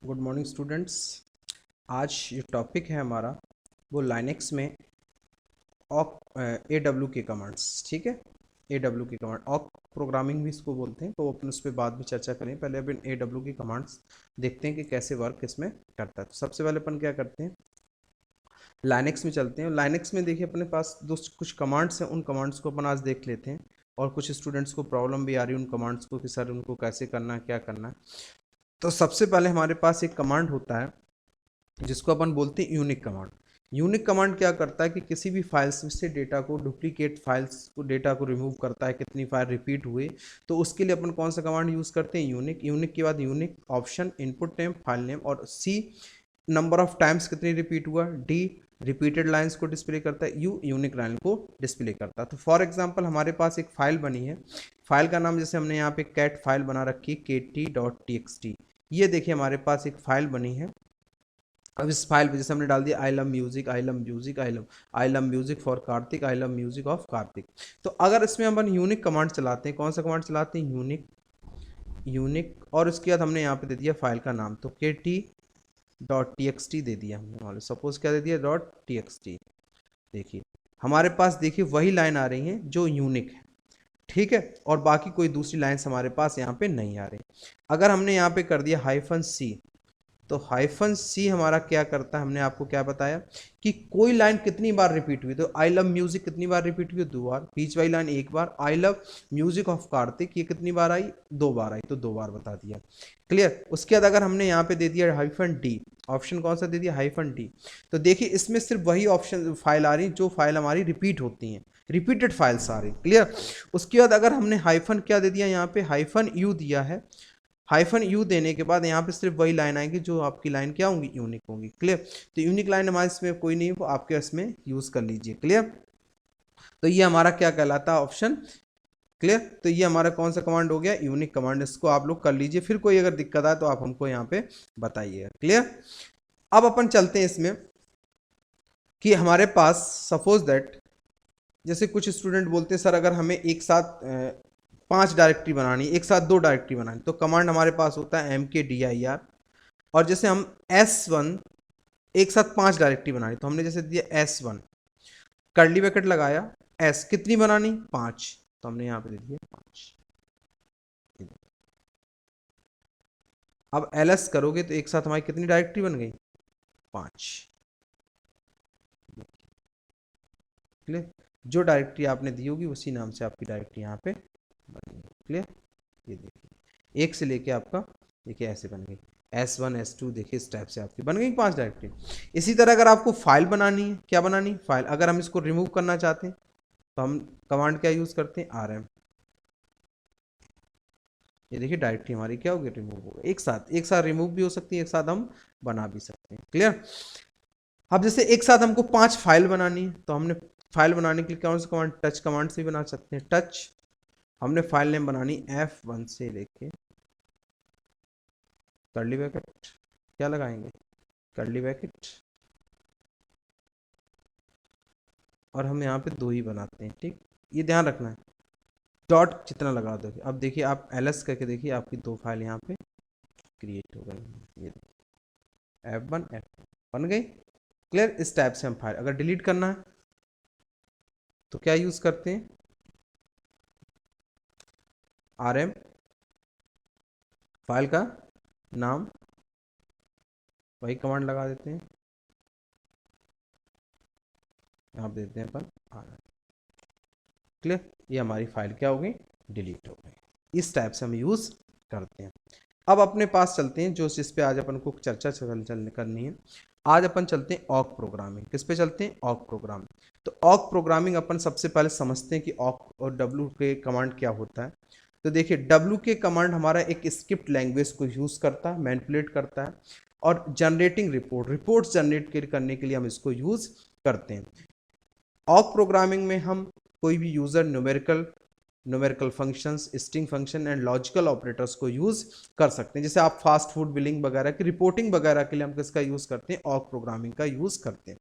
Good morning students. आज जो topic है हमारा वो लाइनेक्स में ऑक ए डब्ल्यू के कमांड्स। ठीक है, ए डब्ल्यू के कमांड ऑक प्रोग्रामिंग भी इसको बोलते हैं, तो अपन उस पर बाद में चर्चा करें। पहले अपन ए डब्ल्यू के कमांड्स देखते हैं कि कैसे वर्क इसमें करता है। तो सबसे पहले अपन क्या करते हैं, लाइनेक्स में चलते हैं। लाइनेक्स में देखिए अपने पास दोस्त कुछ कमांड्स हैं, उन कमांड्स को अपन आज देख लेते हैं। और कुछ स्टूडेंट्स को प्रॉब्लम भी आ रही है उन कमांड्स को कि सर उनको कैसे करना है, क्या करना है। तो सबसे पहले हमारे पास एक कमांड होता है जिसको अपन बोलते हैं यूनिक कमांड। यूनिक कमांड क्या करता है कि किसी भी फाइल्स से डेटा को, डुप्लीकेट फाइल्स को, डेटा को रिमूव करता है। कितनी फाइल रिपीट हुए तो उसके लिए अपन कौन सा कमांड यूज करते हैं, यूनिक। यूनिक के बाद unique option, input name, file name, और सी नंबर ऑफ टाइम्स कितनी रिपीट हुआ, डी रिपीटेड लाइंस को डिस्प्ले करता है, यू यूनिक लाइन को डिस्प्ले करता है। तो फॉर एग्जांपल हमारे पास एक फाइल बनी है, फाइल का नाम जैसे हमने यहाँ पे कैट फाइल बना रखी है kt.txt। ये देखिए हमारे पास एक फाइल बनी है। अब इस फाइल पे जैसे हमने डाल दिया I love music, I love music, I love music for Kartik, I love music of Kartik. तो अगर इसमें अपन यूनिक कमांड चलाते हैं, कौन सा कमांड चलाते हैं, यूनिक। यूनिक और उसके बाद हमने यहाँ पे दे दिया फाइल का नाम, तो kt.txt दे दिया हमने। मान लो सपोज क्या दे दिया, .txt। देखिए हमारे पास देखिए वही लाइन आ रही है जो यूनिक है, ठीक है, और बाकी कोई दूसरी लाइन्स हमारे पास यहाँ पे नहीं आ रही। अगर हमने यहाँ पे कर दिया -c, तो -c हमारा क्या करता है, हमने आपको क्या बताया कि कोई लाइन कितनी बार रिपीट हुई। तो आई लव म्यूजिक कितनी बार रिपीट हुई, 2 बार। बीच वाली line 1 bar. I love music of Kartik ये कितनी बार आई, 2 बार आई, तो 2 बार बता दिया। क्लियर। उसके बाद अगर हमने यहाँ पे दे दिया -d, ऑप्शन कौन सा दे दिया, -d, तो देखिए इसमें सिर्फ वही ऑप्शन फाइल आ रही जो फाइल हमारी रिपीट होती हैं, रिपीटेड फाइल्स आ रही। क्लियर। उसके बाद अगर हमने हाइफन क्या दे दिया, यहाँ पे -u दिया है। -u देने के बाद यहाँ पे सिर्फ वही लाइन आएगी जो आपकी लाइन क्या होंगी, यूनिक होंगी। क्लियर। तो यूनिक लाइन हमारे इसमें कोई नहीं है, वो आपके इसमें यूज कर लीजिए। क्लियर। तो ये हमारा क्या कहलाता है, ऑप्शन। क्लियर। तो ये हमारा कौन सा कमांड हो गया, यूनिक कमांड। इसको आप लोग कर लीजिए, फिर कोई अगर दिक्कत आए तो आप हमको यहाँ पे बताइएगा। क्लियर। अब अपन चलते हैं इसमें कि हमारे पास सपोज दैट जैसे कुछ स्टूडेंट बोलते हैं सर अगर हमें एक साथ 5 डायरेक्टरी बनानी, एक साथ 2 डायरेक्टरी बनानी, तो कमांड हमारे पास होता है mkdir। और जैसे हम S1 एक साथ 5 डायरेक्टरी बनानी, तो हमने जैसे दिया S1 कर्ली ब्रैकेट लगाया, S कितनी बनानी, 5, तो हमने यहाँ पे दे दिया 5। अब ls करोगे तो एक साथ हमारी कितनी डायरेक्टरी बन गई, 5। क्लियर। जो डायरेक्टरी आपने दी होगी उसी नाम से आपकी डायरेक्टरी यहाँ पे बनेगी। क्लियर। ये देखिए 1 से लेके आपका देखिए ऐसे बन गई, S1 S2 देखिए इस टाइप से आपकी बन गई 5 डायरेक्टरी। इसी तरह अगर आपको फाइल बनानी है, क्या बनानी, फाइल। अगर हम इसको रिमूव करना चाहते हैं तो हम कमांड क्या यूज करते हैं, rm। ये देखिए डायरेक्टरी हमारी क्या होगी, रिमूव हो गई। एक साथ रिमूव भी हो सकती है, एक साथ हम बना भी सकते हैं। क्लियर। अब जैसे एक साथ हमको 5 फाइल बनानी है, तो हमने फाइल बनाने के लिए कौन सा कमांड, टच कमांड से भी बना सकते हैं। टच, हमने फाइल नेम बनानी F1 से लेके कर्ली ब्रैकेट, क्या लगाएंगे, कर्ली ब्रैकेट, और हम यहाँ पे 2 ही बनाते हैं। ठीक, ये ध्यान रखना है, डॉट जितना लगा दोगे। अब देखिए आप ls करके देखिए आपकी 2 फाइल यहाँ पे क्रिएट हो गई, ये F1 F1 बन गई। क्लियर। इस टाइप से हम फाइल अगर डिलीट करना है तो क्या यूज करते हैं, rm, फाइल का नाम, वही कमांड लगा देते हैं, यहाँ पे देते हैं अपन rm। क्लियर। ये हमारी फाइल क्या हो गई, डिलीट हो गई। इस टाइप से हम यूज करते हैं। अब अपने पास चलते हैं जो जिस पे आज अपन को चर्चा करनी है। आज अपन चलते हैं ऑक प्रोग्रामिंग। किस पे चलते हैं, ऑक प्रोग्रामिंग। तो ऑक प्रोग्रामिंग अपन सबसे पहले समझते हैं कि ऑक और डब्ल्यू के कमांड क्या होता है। तो देखिए डब्ल्यू के कमांड हमारा एक स्क्रिप्ट लैंग्वेज को यूज करता है, मैनिपुलेट करता है, और जनरेटिंग रिपोर्ट्स जनरेट करने के लिए हम इसको यूज करते हैं। ऑक प्रोग्रामिंग में हम कोई भी user numerical functions, string function and logical operators को यूज कर सकते हैं। जैसे आप फास्ट फूड बिलिंग वगैरह की रिपोर्टिंग वगैरह के लिए हम किसका यूज करते हैं, ऑक प्रोग्रामिंग का यूज करते हैं।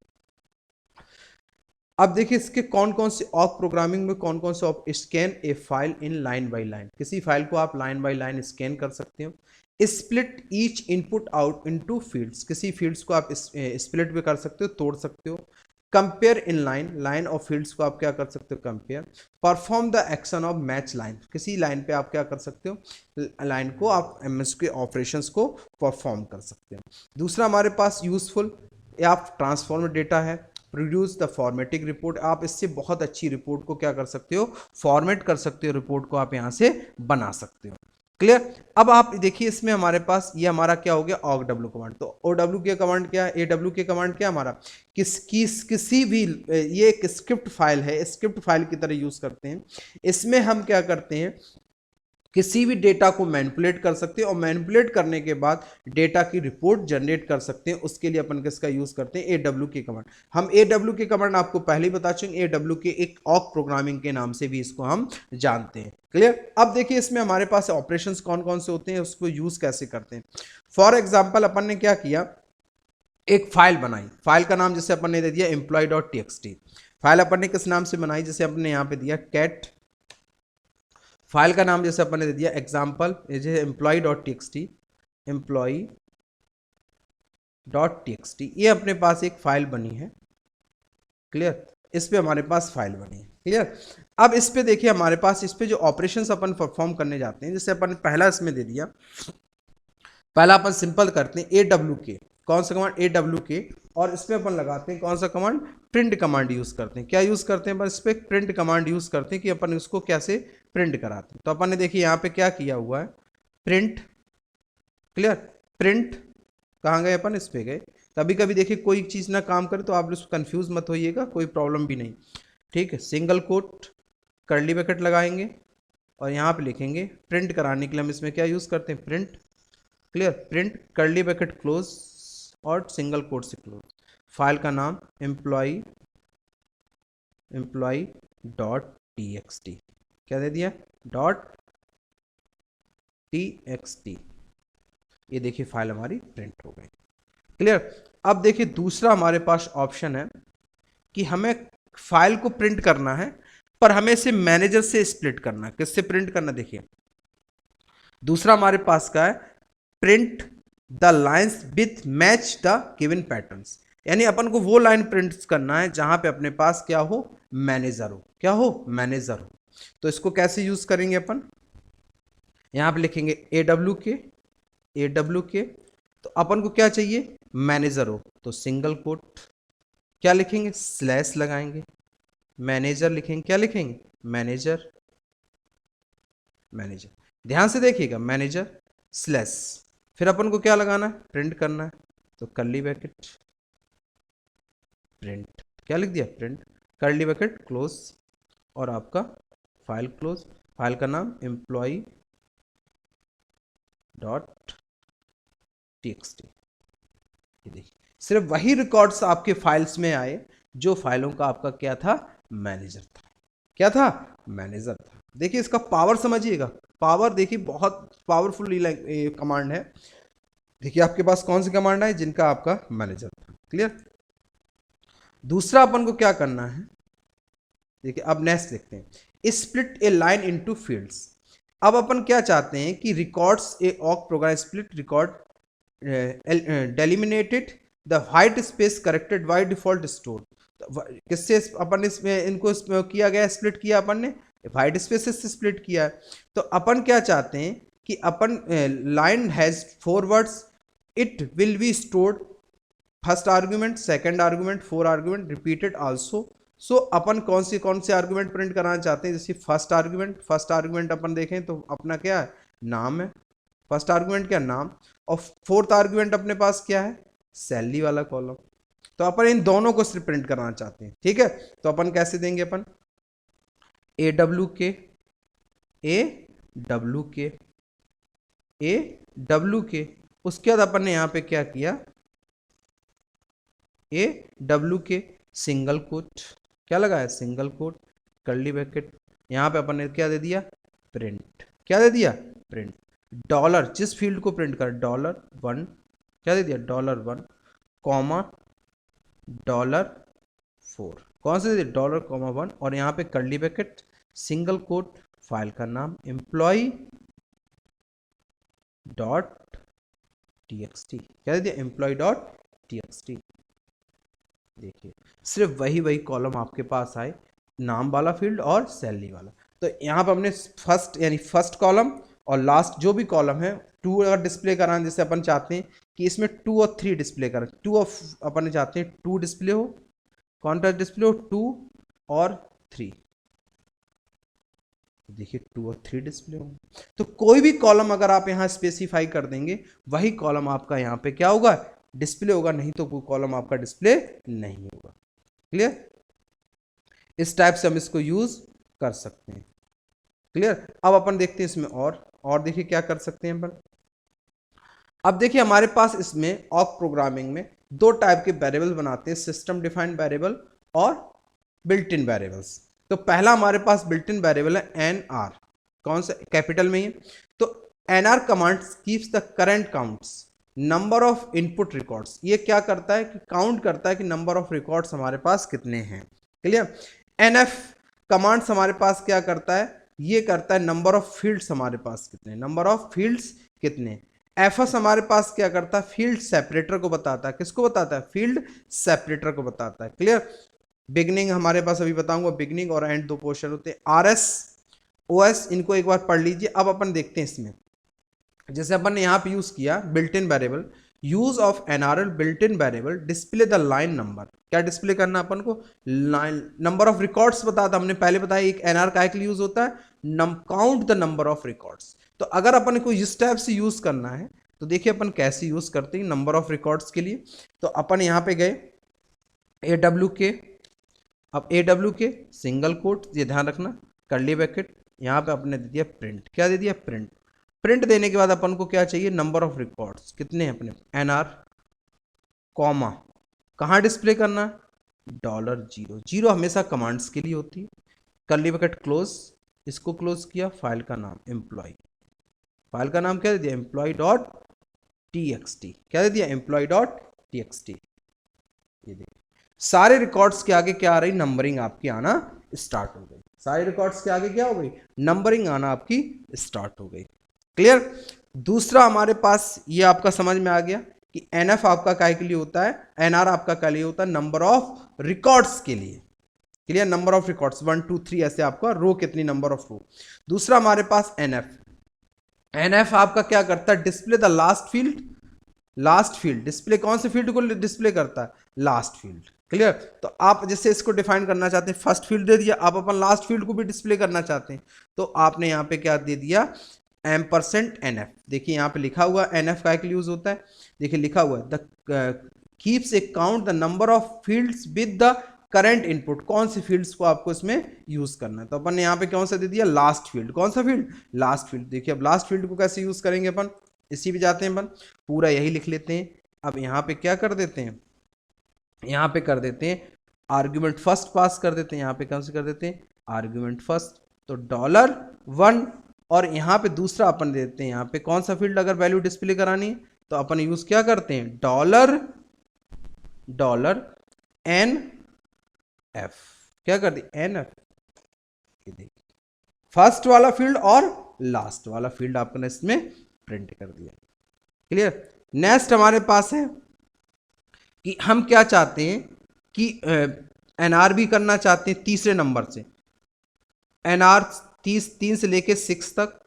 अब देखिए इसके कौन कौन से ऑक प्रोग्रामिंग में कौन कौन से op, scan A file in line by line, किसी फाइल को आप लाइन बाय लाइन स्कैन कर सकते हो। Split each input out into fields, किसी फील्ड्स को आप स्प्लिट भी कर सकते हो, तोड़ सकते हो। कंपेयर इन लाइन, लाइन और फील्ड्स को आप क्या कर सकते हो, compare. Perform the action of match line, किसी लाइन पे आप क्या कर सकते हो, लाइन को आप एमएस के ऑपरेशंस को परफॉर्म कर सकते हो। दूसरा हमारे पास यूजफुल, आप ट्रांसफॉर्म डेटा है। प्रोड्यूस द फॉर्मेटिंग रिपोर्ट, आप इससे बहुत अच्छी रिपोर्ट को क्या कर सकते हो, फॉर्मेट कर सकते हो, रिपोर्ट को आप यहाँ से बना सकते हो। क्लियर। अब आप देखिए इसमें हमारे पास ये हमारा क्या हो गया, ऑक डब्ल्यू कमांड। तो ओ डब्ल्यू के कमांड क्या है, ए डब्ल्यू के कमांड क्या हमारा, किसी भी, ये एक स्क्रिप्ट फाइल है, स्क्रिप्ट फाइल की तरह यूज करते हैं। इसमें हम क्या करते हैं, किसी भी डेटा को मैनिपुलेट कर सकते हैं और मैनिपुलेट करने के बाद डेटा की रिपोर्ट जनरेट कर सकते हैं। उसके लिए अपन किसका यूज करते हैं, ए डब्ल्यू के कमांड। हम ए डब्ल्यू के कमांड आपको पहले ही बता चुके, ए डब्ल्यू के एक ऑक प्रोग्रामिंग के नाम से भी इसको हम जानते हैं। क्लियर। अब देखिए इसमें हमारे पास ऑपरेशंस कौन कौन से होते हैं, उसको यूज कैसे करते हैं। फॉर एग्जाम्पल अपन ने क्या किया, एक फाइल बनाई, फाइल का नाम जैसे अपन ने दे दिया employee.txt। फाइल अपन ने किस नाम से बनाई, जैसे अपन ने यहाँ पे दिया कैट, फाइल का नाम जैसे अपन ने दे दिया एग्जाम्पल, जैसे employee.txt, employee.txt, ये अपने पास एक फाइल बनी है। क्लियर। इस पे हमारे पास फाइल बनी है। क्लियर। अब इस पे देखिए हमारे पास इस पे जो ऑपरेशंस अपन परफॉर्म करने जाते हैं, जैसे अपन ने पहला इसमें दे दिया, पहला अपन सिंपल करते हैं ए डब्ल्यू के, कौन सा कमांड, ए डब्ल्यू के, और इसमें अपन लगाते हैं कौन सा कमांड, प्रिंट कमांड यूज करते हैं। क्या यूज करते हैं, बस इस पर प्रिंट कमांड यूज करते हैं कि अपन इसको कैसे प्रिंट कराते हैं। तो अपन ने देखिए यहाँ पे क्या किया हुआ है, प्रिंट। क्लियर। प्रिंट कहाँ गए अपन, इस पे गए। कभी कभी देखिए कोई चीज़ ना काम करे तो आप इसको कंफ्यूज मत होइएगा, कोई प्रॉब्लम भी नहीं। ठीक है। सिंगल कोट कर्ली ब्रैकेट लगाएंगे और यहाँ पे लिखेंगे प्रिंट कराने के लिए हम इसमें क्या यूज़ करते हैं, print. Clear. Print curly bracket close और सिंगल कोट से क्लोज। फाइल का नाम employee.txt, क्या दे दिया, .txt। ये देखिए फाइल हमारी प्रिंट हो गई। क्लियर। अब देखिए दूसरा हमारे पास ऑप्शन है कि हमें फाइल को प्रिंट करना है, पर हमें इसे मैनेजर से स्प्लिट करना है। किससे प्रिंट करना, देखिए दूसरा हमारे पास का है print the lines with match the given patterns, यानी अपन को वो लाइन प्रिंट करना है जहां पे अपने पास क्या हो, मैनेजर हो, क्या हो, मैनेजर हो। तो इसको कैसे यूज करेंगे अपन, यहां पे लिखेंगे ए डब्ल्यू के, तो अपन को क्या चाहिए, मैनेजर हो, तो सिंगल कोट, क्या लिखेंगे, स्लैश लगाएंगे, मैनेजर लिखेंगे, क्या लिखेंगे, मैनेजर, मैनेजर। ध्यान से देखिएगा, मैनेजर स्लैश, फिर अपन को क्या लगाना है, प्रिंट करना है, तो कर्ली ब्रैकेट प्रिंट, क्या लिख दिया, प्रिंट कर्ली ब्रैकेट क्लोज और आपका फाइल क्लोज। फाइल का नाम employee.txt। ये देखिए सिर्फ वही रिकॉर्ड्स आपके फाइल्स में आए जो फाइलों का आपका क्या था, मैनेजर था। क्या था, मैनेजर था। देखिए इसका पावर समझिएगा, पावर देखिए बहुत पावरफुल कमांड है। देखिए आपके पास कौन सी कमांड है जिनका आपका मैनेजर था। क्लियर। दूसरा अपन को क्या करना है, देखिए अब नेक्स्ट देखते हैं, split a line into fields. अब अपन क्या चाहते हैं कि records a awk program split record delimited the white space corrected by default store. किससे अपन इसमें इनको किया गया, स्प्लिट किया अपन ने, व्हाइट स्पेसेस से स्प्लिट किया है। तो अपन क्या चाहते हैं कि अपन line has 4 words, it will be stored first argument, second argument, 4 argument repeated also. So अपन कौन से आर्गुमेंट प्रिंट कराना चाहते हैं, जैसे फर्स्ट आर्गुमेंट अपन देखें तो अपना क्या है, नाम है, फर्स्ट आर्गुमेंट क्या, नाम, और फोर्थ आर्गुमेंट अपने पास क्या है, सैलरी वाला कॉलम। तो अपन इन दोनों को सिर्फ प्रिंट कराना चाहते हैं। ठीक है। तो अपन कैसे देंगे, अपन ए डब्ल्यू के उसके बाद अपन ने यहाँ पे क्या किया, ए डब्ल्यू के सिंगल कोट, क्या लगाया, सिंगल कोट कर्ली ब्रैकेट, यहाँ पे अपन ने क्या दे दिया, प्रिंट, क्या दे दिया, प्रिंट डॉलर, जिस फील्ड को प्रिंट कर, $1, क्या दे दिया, $1, कॉमा $4, कौन से डॉलर कॉमा 1 और यहाँ पे curly bracket single quote file का नाम एम्प्लॉय डॉट टीएक्सटी, क्या दे दिया एम्प्लॉय डॉट टीएक्सटी। देखिए सिर्फ वही कॉलम आपके पास आए, नाम वाला फील्ड और सैलरी वाला। तो यहाँ पर हमने फर्स्ट यानी फर्स्ट कॉलम और लास्ट जो भी कॉलम है टू अगर डिस्प्ले कराना, जैसे अपन चाहते हैं कि इसमें 2 और 3 डिस्प्ले करें, टू ऑफ अपन चाहते हैं 2 डिस्प्ले हो, कॉन्ट्रास्ट डिस्प्ले हो 2 और 3, देखिए 2 और 3 डिस्प्ले हो। तो कोई भी कॉलम अगर आप यहाँ स्पेसिफाई कर देंगे वही कॉलम आपका यहाँ पे क्या होगा डिस्प्ले होगा, नहीं तो कोई कॉलम आपका डिस्प्ले नहीं होगा। क्लियर, इस टाइप से हम इसको यूज कर सकते हैं। क्लियर, अब अपन देखते हैं इसमें और देखिए क्या कर सकते हैं अपन। अब देखिए हमारे पास इसमें ऑक प्रोग्रामिंग में 2 टाइप के वेरिएबल बनाते हैं, सिस्टम डिफाइंड वेरिएबल और बिल्ट इन वेरिएबल्स। तो पहला हमारे पास बिल्ट इन वेरिएबल है एन आर, कौन सा कैपिटल में ही है। तो N R command keeps the current counts number of input records, ये क्या करता है कि काउंट करता है कि नंबर ऑफ रिकॉर्ड्स हमारे पास कितने हैं। क्लियर, एन एफ कमांड्स हमारे पास क्या करता है, ये करता है नंबर ऑफ फील्ड्स हमारे पास कितने, नंबर ऑफ फील्ड्स कितने। एफएस हमारे पास क्या करता है, फील्ड सेपरेटर को बताता है, किसको बताता है, फील्ड सेपरेटर को बताता है। क्लियर, बिगनिंग हमारे पास अभी बताऊंगा, बिगनिंग और एंड 2 पोर्शन होते हैं। आरएस ओएस इनको एक बार पढ़ लीजिए। अब अपन देखते हैं इसमें, जैसे अपन ने यहाँ पे यूज किया built in variable, use of NRL built in variable display the line number, क्या डिस्प्ले करना अपन को, लाइन नंबर ऑफ रिकॉर्ड्स बताता, हमने पहले बताया एक एनआर का लिए यूज होता है count the number of records. तो अगर अपन को इस टाइप से यूज करना है तो देखिए अपन कैसे यूज करते हैं नंबर ऑफ रिकॉर्ड्स के लिए। तो अपन यहाँ पे गए AW के, अब AW के सिंगल कोट, ये ध्यान रखना, कर्ली ब्रैकेट, यहाँ पे अपने दे दिया प्रिंट, क्या दे दिया प्रिंट। प्रिंट देने के बाद अपन को क्या चाहिए, नंबर ऑफ रिकॉर्ड्स कितने हैं अपने, एनआर कॉमा कहाँ डिस्प्ले करना है, $0 हमेशा कमांड्स के लिए होती है। कर्ली ब्रैकेट क्लोज, इसको क्लोज किया, फाइल का नाम एम्प्लॉय, फाइल का नाम क्या दे दिया एम्प्लॉय डॉट टीएक्सटी, क्या दे दिया एम्प्लॉय डॉट टीएक्सटी। ये देखिए सारे रिकॉर्ड्स के आगे क्या आ रही, नंबरिंग आपकी आना स्टार्ट हो गई, सारे रिकॉर्ड्स के आगे क्या हो गई, नंबरिंग आना आपकी स्टार्ट हो गई। क्लियर, दूसरा हमारे पास ये आपका समझ में आ गया कि एनएफ आपका काय के लिए होता है, एनआर आपका क्या लिए होता है, नंबर ऑफ रिकॉर्ड्स के लिए। क्लियर, नंबर ऑफ रिकॉर्ड्स 1 2 3 ऐसे आपका रो कितनी, नंबर ऑफ रो। दूसरा हमारे पास एनएफ, एनएफ आपका क्या करता है, display the last field, last field display कौन से फील्ड को डिस्प्ले करता है, लास्ट फील्ड। क्लियर, तो आप जैसे इसको डिफाइन करना चाहते हैं, फर्स्ट फील्ड दे दिया, आप अपन लास्ट फील्ड को भी डिस्प्ले करना चाहते हैं तो आपने यहाँ पे क्या दे दिया, %NF। देखिए यहाँ पे लिखा हुआ NF का यूज होता है, देखिए लिखा हुआ है the keeps A count the number of fields with the current input, कौन सी फील्ड्स को आपको इसमें यूज करना है। तो अपन ने यहाँ पे कौन सा दे दिया, लास्ट फील्ड, कौन सा फील्ड, लास्ट फील्ड। देखिए अब लास्ट फील्ड को कैसे यूज करेंगे अपन, इसी पे जाते हैं अपन, पूरा यही लिख लेते हैं। अब यहाँ पे क्या कर देते हैं, यहाँ पे कर देते हैं आर्ग्यूमेंट फर्स्ट पास कर देते हैं, यहाँ पे कौन से कर देते हैं आर्ग्यूमेंट फर्स्ट, तो $1 और यहाँ पे दूसरा अपन देते हैं, यहाँ पे कौन सा फील्ड अगर वैल्यू डिस्प्ले करानी है तो अपन यूज क्या करते हैं, $NF, क्या कर दी NF। देखिए फर्स्ट वाला फील्ड और लास्ट वाला फील्ड आपने इसमें प्रिंट कर दिया। क्लियर, नेक्स्ट हमारे पास है कि हम क्या चाहते हैं कि एनआर भी करना चाहते हैं तीसरे नंबर से, एनआर 3 से लेके 6 तक,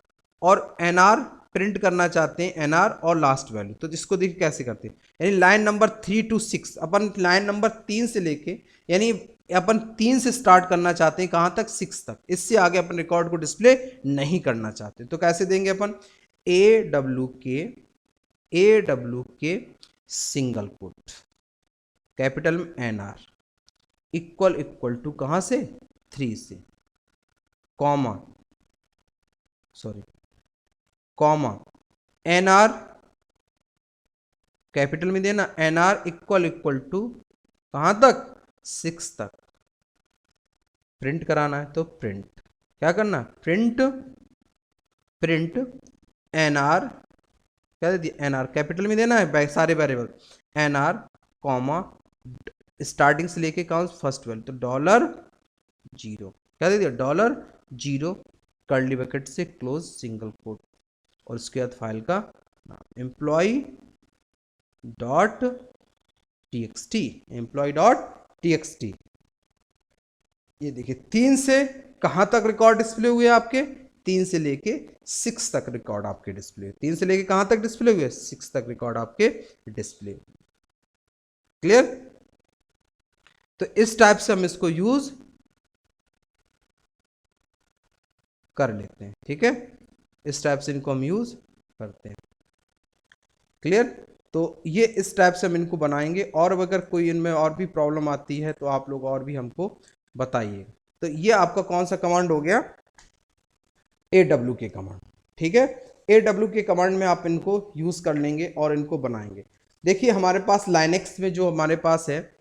और एनआर प्रिंट करना चाहते हैं एनआर और लास्ट वैल्यू। तो जिसको देखिए कैसे करते हैं, यानी line number 3 to 6, upon line number 3 से लेके, यानी अपन 3 से स्टार्ट करना चाहते हैं कहाँ तक, 6 तक, इससे आगे अपन रिकॉर्ड को डिस्प्ले नहीं करना चाहते। तो कैसे देंगे अपन, AW के सिंगल कोट कैपिटल में एनआर इक्वल टू कहाँ से, 3 से, कॉमा एनआर कैपिटल में देना, एनआर इक्वल टू कहां तक, 6 तक। प्रिंट कराना है तो प्रिंट क्या करना, प्रिंट एनआर, क्या दे दिया एनआर कैपिटल में देना है सारे वेरिएबल, एनआर कॉमा स्टार्टिंग से लेके कौन फर्स्ट वैल्यू, तो डॉलर जीरो, क्या दे दिया, डॉलर जीरो कर्ली ब्रैकेट से क्लोज सिंगल कोट, और उसके बाद फाइल का नाम employ dot TXT, employ dot TXT. ये देखिए 3 से कहां तक रिकॉर्ड डिस्प्ले हुए आपके, 3 से लेके 6 तक रिकॉर्ड आपके डिस्प्ले, 3 से लेके कहां तक डिस्प्ले हुए, 6 तक रिकॉर्ड आपके डिस्प्ले। क्लियर? तो इस टाइप से हम इसको यूज कर लेते हैं, ठीक है, इस टाइप से इनको हम यूज करते हैं। क्लियर? तो ये इस टाइप से हम इनको बनाएंगे, और अगर कोई इनमें और भी प्रॉब्लम आती है तो आप लोग और भी हमको बताइए। तो ये आपका कौन सा कमांड हो गया, AW के कमांड, ठीक है। AW के कमांड में आप इनको यूज कर लेंगे और इनको बनाएंगे। देखिए हमारे पास लाइनेक्स में जो हमारे पास है,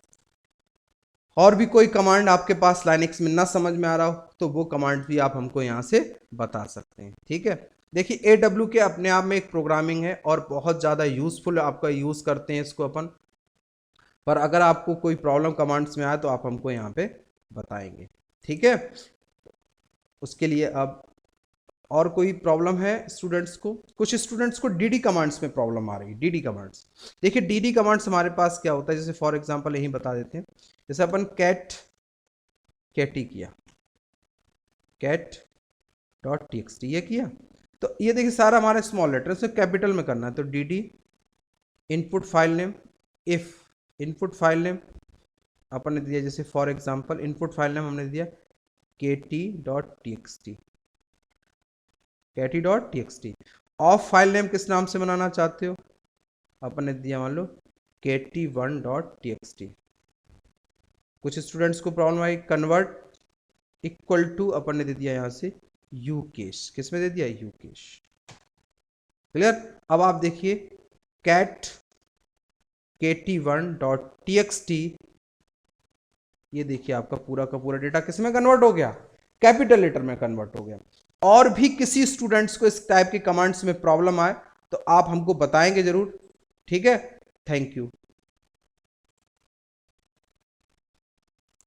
और भी कोई कमांड आपके पास लाइनेक्स में ना समझ में आ रहा हो तो वो कमांड भी आप हमको यहाँ से बता सकते हैं, ठीक है। देखिए AW के अपने आप में एक प्रोग्रामिंग है और बहुत ज़्यादा यूजफुल, आपका यूज़ करते हैं इसको अपन, पर अगर आपको कोई प्रॉब्लम कमांड्स में आए तो आप हमको यहाँ पे बताएंगे, ठीक है। उसके लिए अब और कोई प्रॉब्लम है स्टूडेंट्स को, कुछ स्टूडेंट्स को DD कमांड्स में प्रॉब्लम आ रही है। DD कमांड्स, देखिए DD कमांड्स हमारे पास क्या होता है, जैसे फॉर एग्जांपल यही बता देते हैं, जैसे अपन कैटी किया, कैट डॉट टीएक्सटी ये किया, तो ये देखिए सारा हमारा स्मॉल लेटर से कैपिटल में करना है, तो DD input file name, if input file name अपन ने दिया, जैसे for example input file name हमने दिया kt.txt, kt.txt। Of file name किस नाम से बनाना चाहते हो, अपन ने दिया मान लो kt1.txt। कुछ स्टूडेंट्स को प्रॉब्लम आई, कन्वर्ट इक्वल टू अपन ने दे दिया यहाँ से यूकेश, किस में दे दिया, यूकेश। क्लियर? अब आप देखिए कैट kt1.txt, ये देखिए आपका पूरा का पूरा डेटा किस में कन्वर्ट हो गया, कैपिटल लेटर में कन्वर्ट हो गया। और भी किसी स्टूडेंट्स को इस टाइप के कमांड्स में प्रॉब्लम आए तो आप हमको बताएंगे जरूर, ठीक है। Thank you.